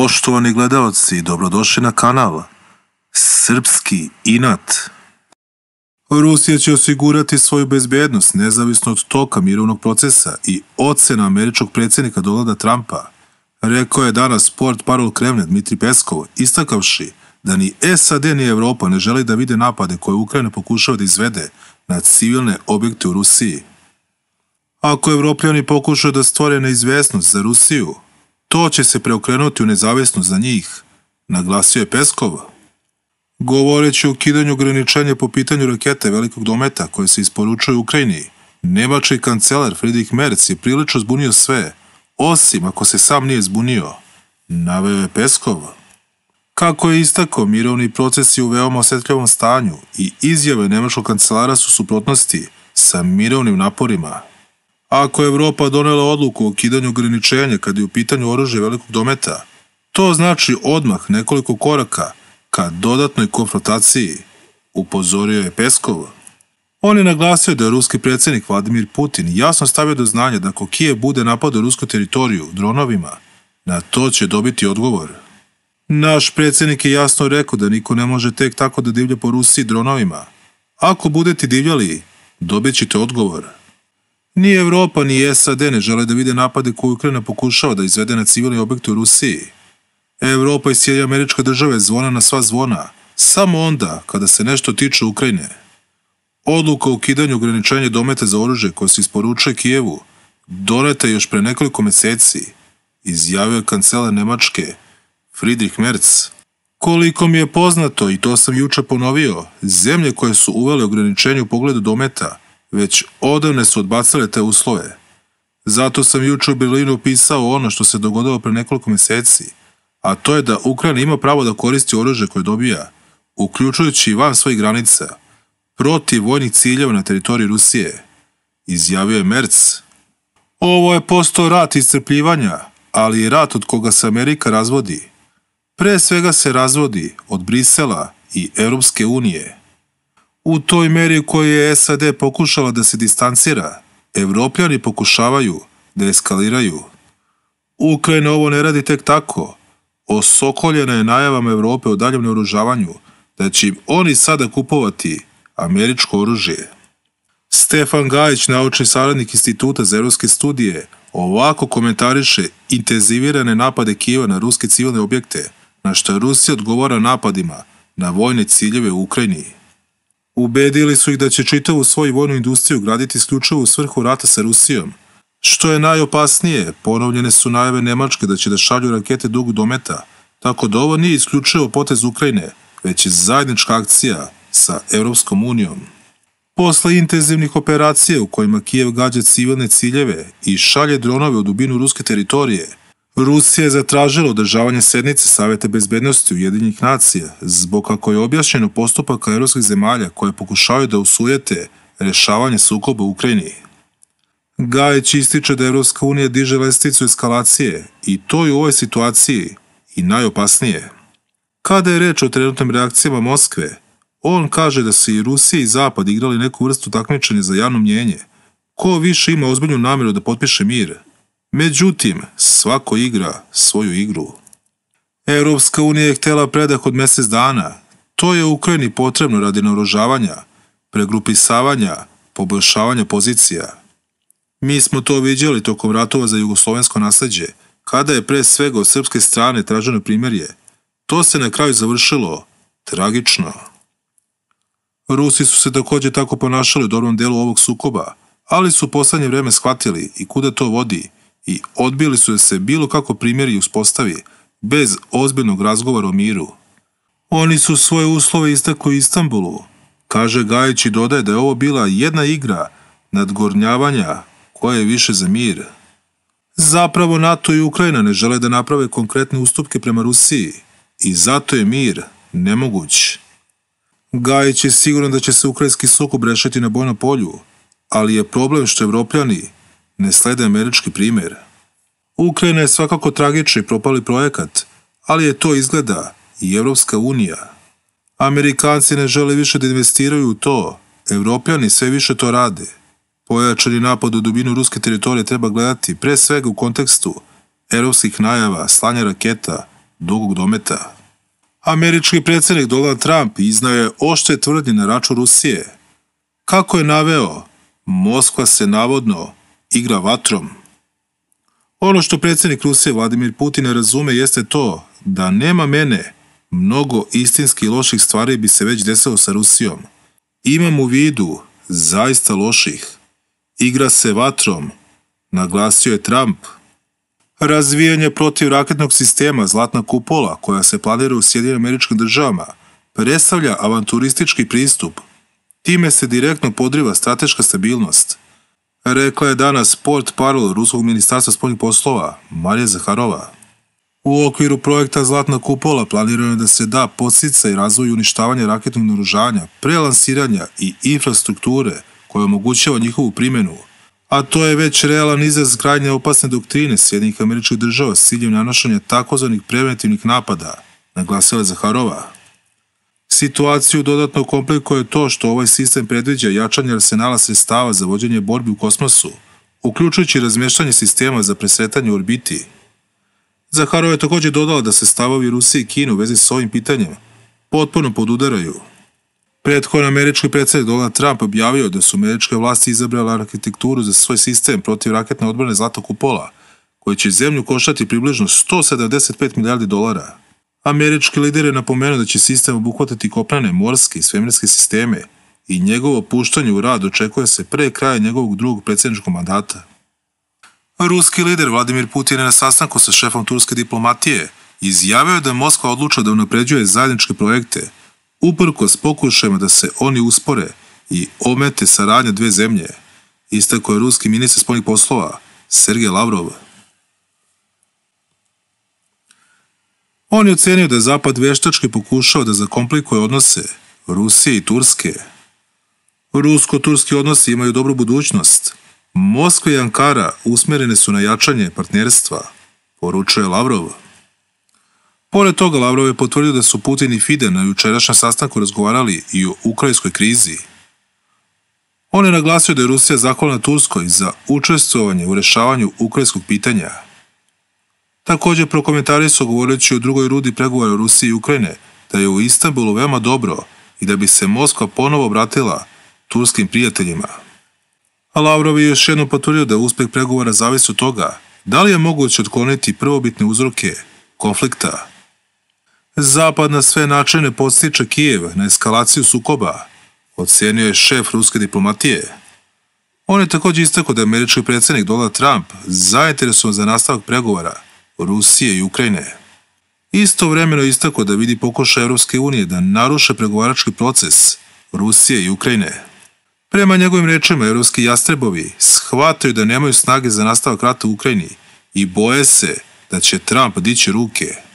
Poštovani gledaoci, dobrodošli na kanal Srpski inat. Rusija će osigurati svoju bezbednost nezavisno od toka mirovnog procesa i ocena američkog predsjednika Donalda Trumpa, rekao je danas portparol Kremlja Dmitrij Peskov, istakavši da ni SAD ni Evropa ne želi da vide napade koje Ukrajina pokušava da izvede na civilne objekte u Rusiji. Ako Evropljani pokušaju da stvore neizvesnost za Rusiju, to će se preokrenuti u nezavisnost za njih, naglasio je Peskov. Govoreći o ukidanju ograničenja po pitanju rakete velikog dometa koje se isporučuju Ukrajini, nemački kancelar Friedrich Merz je prilično zbunio sve, osim ako se sam nije zbunio, naveo je Peskov. Kako je istakao, mirovni proces je u veoma osjetljivom stanju i izjave nemačkog kancelara su suprotnosti sa mirovnim naporima. Ako je Evropa donela odluku o ukidanju ograničenja kad je u pitanju oružje velikog dometa, to znači odmah nekoliko koraka ka dodatnoj konfrontaciji, upozorio je Peskov. On je naglasio da je ruski predsjednik Vladimir Putin jasno stavio do znanja da ako Kijev bude napadao rusku teritoriju dronovima, na to će dobiti odgovor. Naš predsjednik je jasno rekao da niko ne može tek tako da divlja po Rusiji dronovima. Ako budete divljali, dobit ćete odgovor. Ni Evropa ni SAD ne žele da vide napade koje Ukrajina pokušava da izvede na civilni objekt u Rusiji. Evropa i Sjedinjene Američke Države zvona na sva zvona, samo onda kada se nešto tiče Ukrajine. Odluka o ukidanju ograničenja dometa za oružje koje se isporučuje Kijevu doneta je još pre nekoliko meseci, izjavio je kancelar Nemačke Friedrich Merz. Koliko mi je poznato, i to sam juče ponovio, zemlje koje su uvele ograničenje u pogledu dometa već odavne su odbacile te uslove. Zato sam juče u Berlinu opisao ono što se dogodilo pre nekoliko meseci, a to je da Ukrajina ima pravo da koristi oružje koje dobija, uključujući i van svojih granica, protiv vojnih ciljeva na teritoriji Rusije, izjavio je Merz. Ovo je postao rat iscrpljivanja, ali i rat od koga se Amerika razvodi. Pre svega se razvodi od Brisela i Europske unije. U toj meri u kojoj je SAD pokušala da se distancira, Evropljani pokušavaju da eskaliraju. Ukrajina ovo ne radi tek tako. Osokoljena je najavama Evrope o daljem naoružavanju da će im oni sada kupovati američko oružje. Stefan Gajić, naučni saradnik Instituta za evropske studije, ovako komentariše intenzivirane napade Kijeva na ruske civilne objekte, na što Rusija odgovara napadima na vojne ciljeve u Ukrajini. Ubedili su ih da će čitavu svoju vojnu industriju graditi isključivo u svrhu rata sa Rusijom. Što je najopasnije, ponovljene su najave Nemačke da će da šalju rakete dugog dometa, tako da ovo nije isključivo potez Ukrajine, već je zajednička akcija sa Evropskom unijom. Posle intenzivnih operacija u kojima Kijev gađa civilne ciljeve i šalje dronove u dubinu ruske teritorije, Rusija je zatražila održavanje sednice Saveta bezbednosti Ujedinjenih nacija, zbog kako je objašnjeno postupaka evropskih zemalja koje pokušavaju da usujete rešavanje sukoba u Ukrajini. Gajić ističe da Evropska unija diže lestvicu eskalacije i to je u ovoj situaciji i najopasnije. Kada je reč o trenutnim reakcijama Moskve, on kaže da su i Rusija i Zapad igrali neku vrstu takmičenja za javno mnjenje, ko više ima ozbiljnu namjeru da potpiše mir. Međutim, svako igra svoju igru. Evropska unija je htjela predah od mjesec dana. To je Ukrajini potrebno radi naoružavanja, pregrupisavanja, poboljšavanja pozicija. Mi smo to viđali tokom ratova za jugoslovensko nasleđe, kada je pre svega od srpske strane traženo primirje. To se na kraju završilo tragično. Rusi su se također tako ponašali u dobrom delu ovog sukoba, ali su u poslednje vreme shvatili i kuda to vodi i odbili su da se bilo kako primirje uspostavi bez ozbiljnog razgovora o miru. Oni su svoje uslove istakli u Istanbulu, kaže Gajić i dodaje da je ovo bila jedna igra nadgornjavanja koja je više za mir. Zapravo NATO i Ukrajina ne žele da naprave konkretne ustupke prema Rusiji i zato je mir nemoguć. Gajić je siguran da će se ukrajinski sukob rešiti na bojnom polju, ali je problem što Evropljani ne slede američki primjer. Ukrajina je svakako tragični propali projekat, ali je to izgleda i Evropska unija. Amerikanci ne žele više da investiraju u to, Evropljani sve više to rade. Pojačani napad u dubinu ruske teritorije treba gledati pre svega u kontekstu evropskih najava, slanja raketa dugog dometa. Američki predsjednik Donald Trump iznao je oštre tvrdnje na račun Rusije. Kako je naveo, Moskva se navodno igra vatrom. Ono što predsjednik Rusije Vladimir Putin ne razume jeste to da nema mene, mnogo istinski loših stvari bi se već desilo sa Rusijom. Imam u vidu zaista loših. Igra se vatrom, naglasio je Trump. Razvijanje protivraketnog sistema Zlatna kupola, koja se planira u Sjedinjenim Američkim Državama, predstavlja avanturistički pristup. Time se direktno podriva strateška stabilnost, rekla je danas portparol Ruskog ministarstva spoljnih poslova Marija Zaharova. U okviru projekta Zlatna kupola planirano je da se da podsticaj razvoju uništavanja raketnog naoružanja, prelansiranja i infrastrukture koja omogućava njihovu primjenu, a to je već realan izraz krajnje opasne doktrine Sjedinjenih Američkih Država s ciljem nanošenja takozvanih preventivnih napada, naglasila je Zaharova. Situaciju dodatno komplikuje to što ovaj sistem predviđa jačanje arsenala sredstava za vođenje borbi u kosmosu, uključujući razmještanje sistema za presretanje u orbiti. Zaharova je također dodala da se stavovi Rusije i Kine u vezi s ovim pitanjem potpuno podudaraju. Prethodno američki predsjednik Donald Trump objavio da su američke vlasti izabrale arhitekturu za svoj sistem protivraketne odbrane Zlatnog kupola, koji će zemlju koštati približno 175 milijardi dolara. Američki lider je napomenuo da će sistem obuhvatiti kopnene, morske i svemirske sisteme i njegovo puštanje u rad očekuje se pre kraja njegovog drugog predsjedničkog mandata. Ruski lider Vladimir Putin je na sastanku sa šefom turske diplomatije izjavio je da Moskva odlučila da unapređuje zajedničke projekte, uprkos pokušajima da se oni uspore i omete saradnja dve zemlje, istakao je ruski ministar spoljnih poslova Sergej Lavrov. On je ocenio da je Zapad veštački pokušao da zakomplikuje odnose Rusije i Turske. Rusko-turski odnosi imaju dobru budućnost. Moskva i Ankara usmjerene su na jačanje partnerstva, poručuje Lavrov. Pored toga, Lavrov je potvrdio da su Putin i Fide na jučerašnjem sastanku razgovarali i o ukrajinskoj krizi. On je naglasio da je Rusija zahvalna Turskoj za učestvovanje u rešavanju ukrajinskog pitanja. Također prokomentari su govoreći o drugoj rundi pregovora Rusije i Ukrajine, da je u Istanbulu veoma dobro i da bi se Moskva ponovo obratila turskim prijateljima. A Lavrov je još jednom potvrdio da uspeh pregovora zavisi od toga da li je moguće otkloniti prvobitne uzroke konflikta. Zapad na sve načine podstiče Kijev na eskalaciju sukoba, ocenio je šef ruske diplomatije. On je također istakao da je američki predsjednik Donald Trump zainteresovan za nastavak pregovora Rusije i Ukrajine. Istovremeno je istakao da vidi pokušaj Europske unije da naruše pregovarački proces Rusije i Ukrajine. Prema njegovim rečima, evropski jastrebovi shvataju da nemaju snage za nastavak rata u Ukrajini i boje se da će Trump dići ruke.